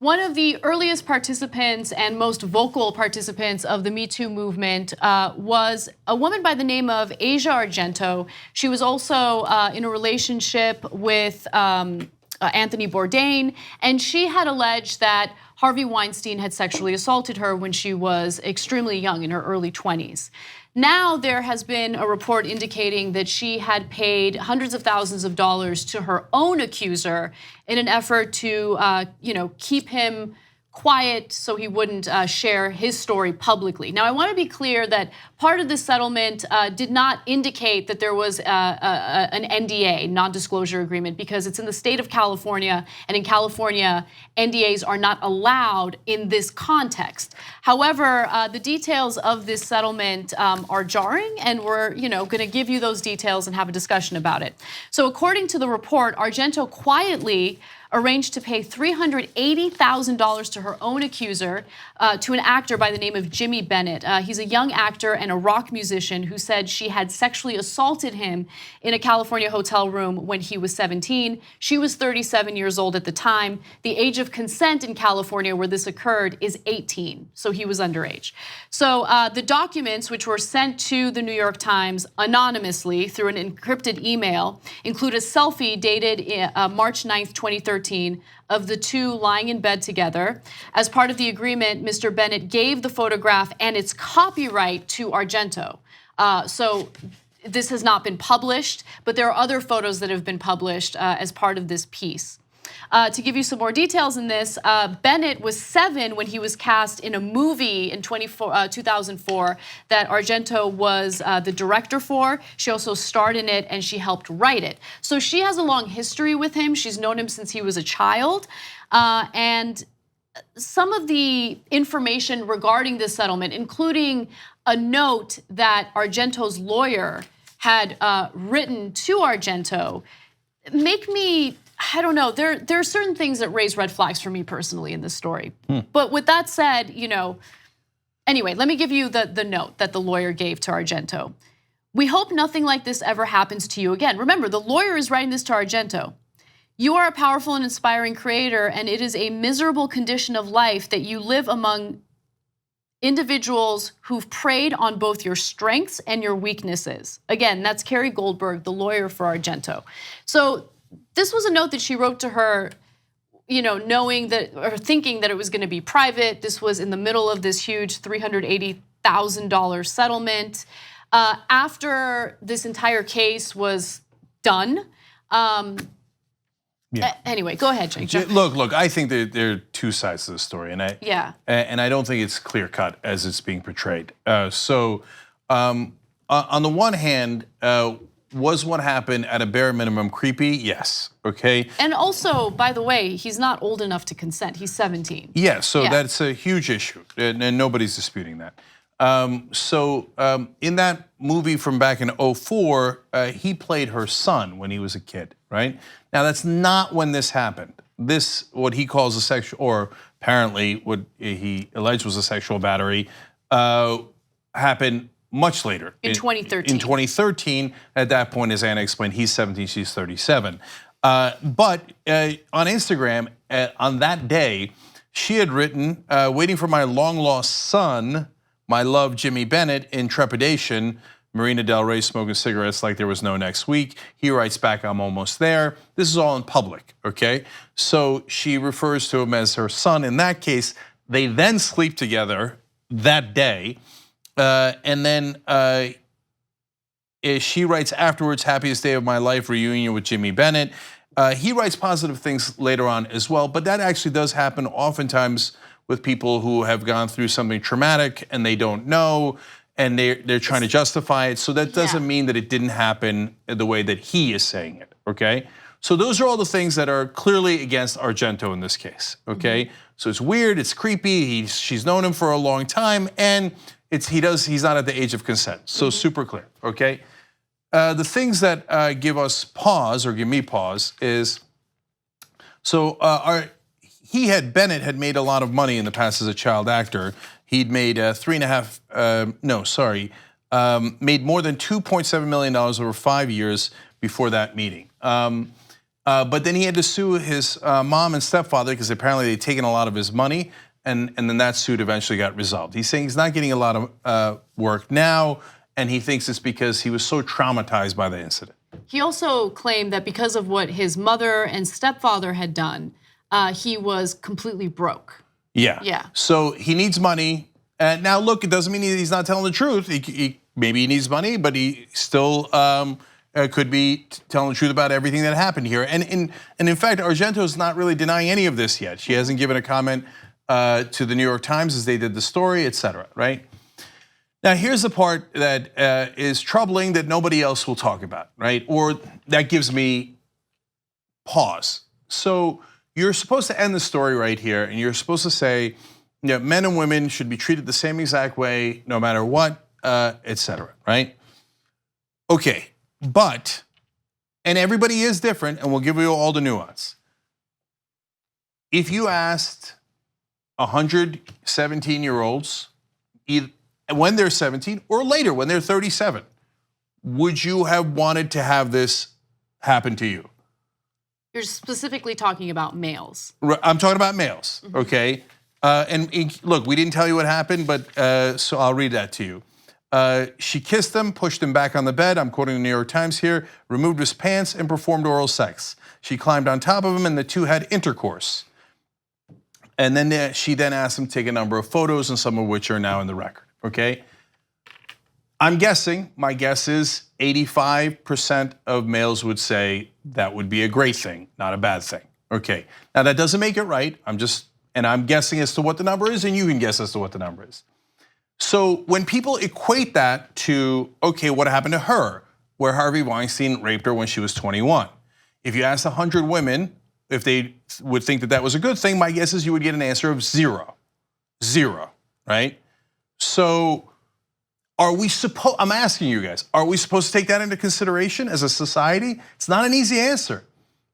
One of the earliest participants and most vocal participants of the Me Too movement was a woman by the name of Asia Argento. She was also in a relationship with Anthony Bourdain, and she had alleged that Harvey Weinstein had sexually assaulted her when she was extremely young, in her early 20s. Now there has been a report indicating that she had paid hundreds of thousands of dollars to her own accuser in an effort to, keep him quiet so he wouldn't share his story publicly. Now, I want to be clear that part of the settlement did not indicate that there was an NDA, non-disclosure agreement, because it's in the state of California, and in California, NDAs are not allowed in this context. However, the details of this settlement are jarring, and we're going to give you those details and have a discussion about it. So according to the report, Argento quietly arranged to pay $380,000 to her own accuser, to an actor by the name of Jimmy Bennett. He's a young actor and a rock musician who said she had sexually assaulted him in a California hotel room when he was 17. She was 37 years old at the time. The age of consent in California where this occurred is 18, so he was underage. So the documents, which were sent to the New York Times anonymously through an encrypted email, include a selfie dated March 9th, 2013, of the two lying in bed together. As part of the agreement, Mr. Bennett gave the photograph and its copyright to Argento. So this has not been published, but there are other photos that have been published as part of this piece. To give you some more details in this, Bennett was 7 when he was cast in a movie in 2004 that Argento was the director for. She also starred in it and she helped write it. So she has a long history with him. She's known him since he was a child. And some of the information regarding this settlement, including a note that Argento's lawyer had written to Argento, make me, I don't know, there are certain things that raise red flags for me personally in this story. But with that said, anyway, let me give you the note that the lawyer gave to Argento. "We hope nothing like this ever happens to you again." Remember, the lawyer is writing this to Argento. "You are a powerful and inspiring creator, and it is a miserable condition of life that you live among individuals who've preyed on both your strengths and your weaknesses." Again, that's Carrie Goldberg, the lawyer for Argento. So this was a note that she wrote to her, knowing that, or thinking that it was going to be private. This was in the middle of this huge $380,000 settlement. After this entire case was done, anyway, go ahead, Jake. Look, I think that there are two sides to the story, and I don't think it's clear cut as it's being portrayed. So on the one hand, was what happened at a bare minimum creepy? Yes, okay? And also, by the way, he's not old enough to consent. He's 17. Yeah, so that's a huge issue, and nobody's disputing that. In that movie from back in 2004, he played her son when he was a kid, right? Now, that's not when this happened. This, what he calls a sexual, or apparently what he alleged was a sexual battery, happened much later. In 2013. In 2013, at that point, as Anna explained, he's 17, she's 37. But on Instagram, on that day, she had written, "Waiting for my long lost son, my love Jimmy Bennett, in trepidation, Marina Del Rey smoking cigarettes like there was no next week." He writes back, "I'm almost there." This is all in public, okay? So she refers to him as her son. In that case, they then sleep together that day. And then she writes afterwards, "Happiest day of my life, reunion with Jimmy Bennett." He writes positive things later on as well, but that actually does happen oftentimes with people who have gone through something traumatic and they don't know, and they're trying to justify it. So that doesn't mean that it didn't happen the way that he is saying it, okay? So those are all the things that are clearly against Argento in this case, okay? So it's weird, it's creepy, she's known him for a long time, and he's not at the age of consent, so super clear, okay? The things that give us pause, or give me pause, is, so Bennett had made a lot of money in the past as a child actor. He'd made made more than $2.7 million over 5 years before that meeting. But then he had to sue his mom and stepfather because apparently they'd taken a lot of his money, and then that suit eventually got resolved. He's saying he's not getting a lot of work now, and he thinks it's because he was so traumatized by the incident. He also claimed that because of what his mother and stepfather had done, he was completely broke. Yeah. So he needs money. Now, look, it doesn't mean he's not telling the truth. Maybe he needs money, but he still could be telling the truth about everything that happened here. And in fact, Argento's not really denying any of this yet. She hasn't given a comment to the New York Times as they did the story, et cetera, right? Now, here's the part that is troubling that nobody else will talk about, right? Or that gives me pause. So you're supposed to end the story right here, and you're supposed to say, men and women should be treated the same exact way, no matter what, et cetera, right? Okay, but, and everybody is different, and we'll give you all the nuance. If you asked 100 17-year-olds, when they're 17 or later, when they're 37, would you have wanted to have this happen to you? You're specifically talking about males. I'm talking about males, okay? And look, we didn't tell you what happened, but so I'll read that to you. She kissed him, pushed him back on the bed, I'm quoting the New York Times here, removed his pants and performed oral sex. She climbed on top of him and the two had intercourse. And then she then asked him to take a number of photos, and some of which are now in the record, okay? I'm guessing, my guess is 85% of males would say that would be a great thing, not a bad thing, okay? Now that doesn't make it right, I'm guessing as to what the number is, and you can guess as to what the number is. So when people equate that to, okay, what happened to her, where Harvey Weinstein raped her when she was 21. If you asked 100 women if they would think that that was a good thing, my guess is you would get an answer of 0. 0, right? So I'm asking you guys, are we supposed to take that into consideration as a society? It's not an easy answer,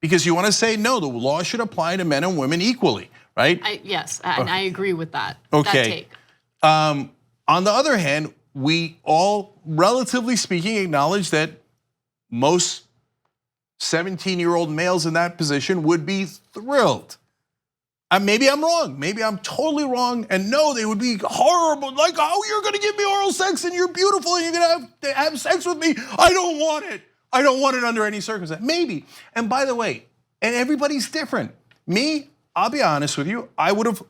because you want to say, no, the law should apply to men and women equally, right? Yes, and I agree with that. Okay. That take. On the other hand, we all, relatively speaking, acknowledge that most 17-year-old males in that position would be thrilled. And maybe I'm wrong, maybe I'm totally wrong, and no, they would be horrible, like, oh, you're gonna give me oral sex and you're beautiful and you're gonna have sex with me. I don't want it. I don't want it under any circumstance. Maybe, and by the way, and everybody's different. Me, I'll be honest with you, I would have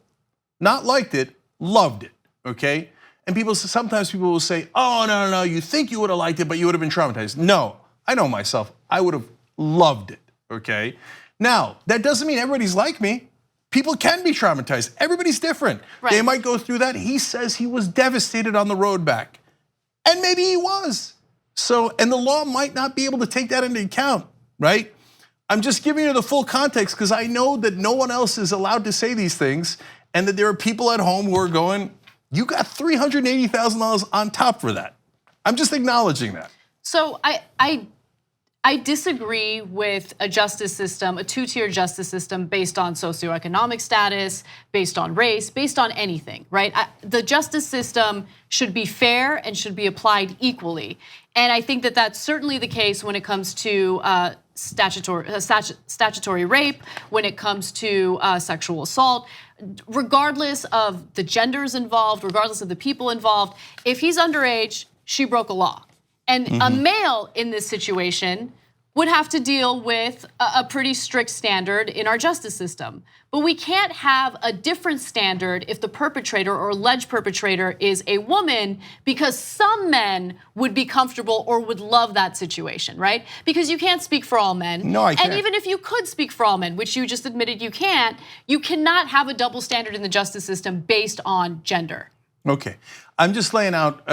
not liked it, loved it, okay? And sometimes people will say, oh, no, you think you would have liked it, but you would have been traumatized. No, I know myself, I would have loved it, okay? Now, that doesn't mean everybody's like me. People can be traumatized, everybody's different. Right. They might go through that. He says he was devastated on the road back, and maybe he was. So, and the law might not be able to take that into account, right? I'm just giving you the full context because I know that no one else is allowed to say these things, and that there are people at home who are going, you got $380,000 on top for that. I'm just acknowledging that. So I disagree with a justice system, a two-tier justice system based on socioeconomic status, based on race, based on anything, right? The justice system should be fair and should be applied equally. And I think that that's certainly the case when it comes to statutory rape, when it comes to sexual assault, regardless of the genders involved, regardless of the people involved. If he's underage, she broke a law. And a male in this situation would have to deal with a pretty strict standard in our justice system. But we can't have a different standard if the perpetrator or alleged perpetrator is a woman, because some men would be comfortable or would love that situation, right? Because you can't speak for all men. No, I can't. And even if you could speak for all men, which you just admitted you can't, you cannot have a double standard in the justice system based on gender. Okay, I'm just laying out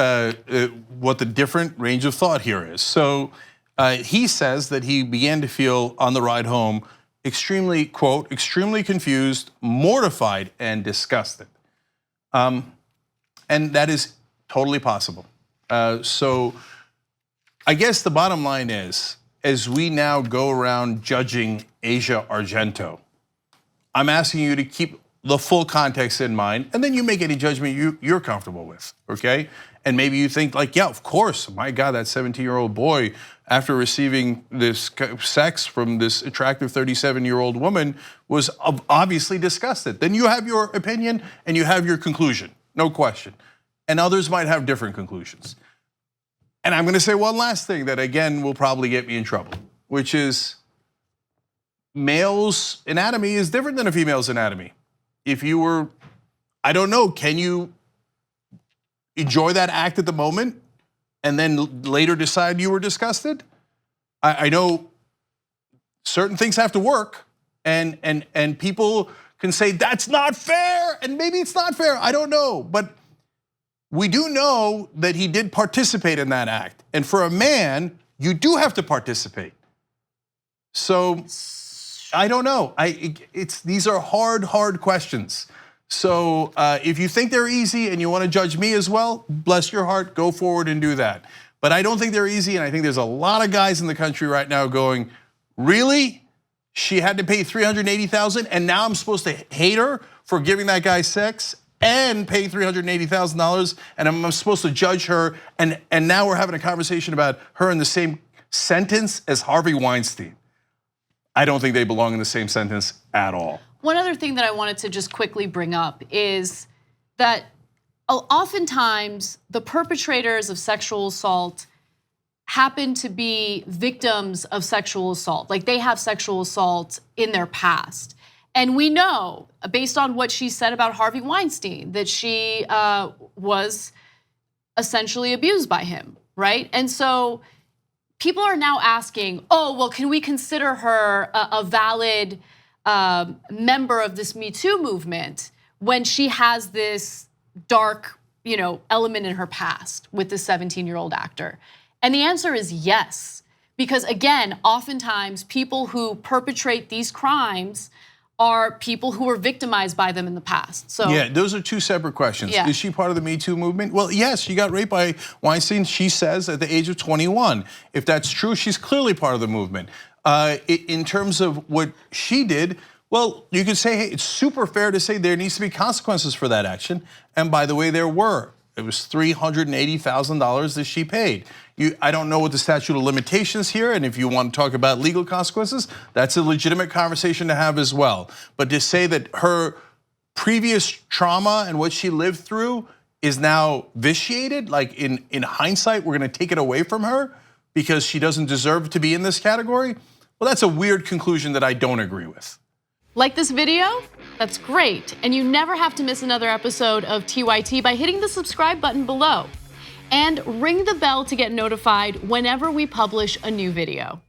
what the different range of thought here is. So he says that he began to feel on the ride home extremely, quote, extremely confused, mortified, and disgusted. And that is totally possible. So I guess the bottom line is, as we now go around judging Asia Argento, I'm asking you to keep the full context in mind, and then you make any judgment you're comfortable with, okay? And maybe you think like, yeah, of course, my God, that 17-year-old boy, after receiving this sex from this attractive 37-year-old woman, was obviously disgusted. Then you have your opinion and you have your conclusion, no question. And others might have different conclusions. And I'm gonna say one last thing that again will probably get me in trouble, which is male's anatomy is different than a female's anatomy. If you were, I don't know, can you enjoy that act at the moment and then later decide you were disgusted? I know certain things have to work, and people can say that's not fair, and maybe it's not fair, I don't know. But we do know that he did participate in that act. And for a man, you do have to participate. So I don't know. These are hard questions. So if you think they're easy and you want to judge me as well, bless your heart, go forward and do that. But I don't think they're easy, and I think there's a lot of guys in the country right now going, really? She had to pay $380,000 and now I'm supposed to hate her for giving that guy sex and pay $380,000 and I'm supposed to judge her, and now we're having a conversation about her in the same sentence as Harvey Weinstein. I don't think they belong in the same sentence at all. One other thing that I wanted to just quickly bring up is that oftentimes the perpetrators of sexual assault happen to be victims of sexual assault. Like they have sexual assault in their past. And we know, based on what she said about Harvey Weinstein, that she was essentially abused by him, right? And so people are now asking, oh, well, can we consider her a valid member of this Me Too movement when she has this dark, element in her past with the 17-year-old actor? And the answer is yes, because again, oftentimes people who perpetrate these crimes are people who were victimized by them in the past. So yeah, those are two separate questions. Yeah. Is she part of the Me Too movement? Well, yes, she got raped by Weinstein, she says, at the age of 21. If that's true, she's clearly part of the movement. In terms of what she did, well, you could say, hey, it's super fair to say there needs to be consequences for that action. And by the way, there were. It was $380,000 that she paid. I don't know what the statute of limitations here, and if you want to talk about legal consequences, that's a legitimate conversation to have as well. But to say that her previous trauma and what she lived through is now vitiated, like in hindsight, we're gonna take it away from her because she doesn't deserve to be in this category, well, that's a weird conclusion that I don't agree with. Like this video? That's great. And you never have to miss another episode of TYT by hitting the subscribe button below. And ring the bell to get notified whenever we publish a new video.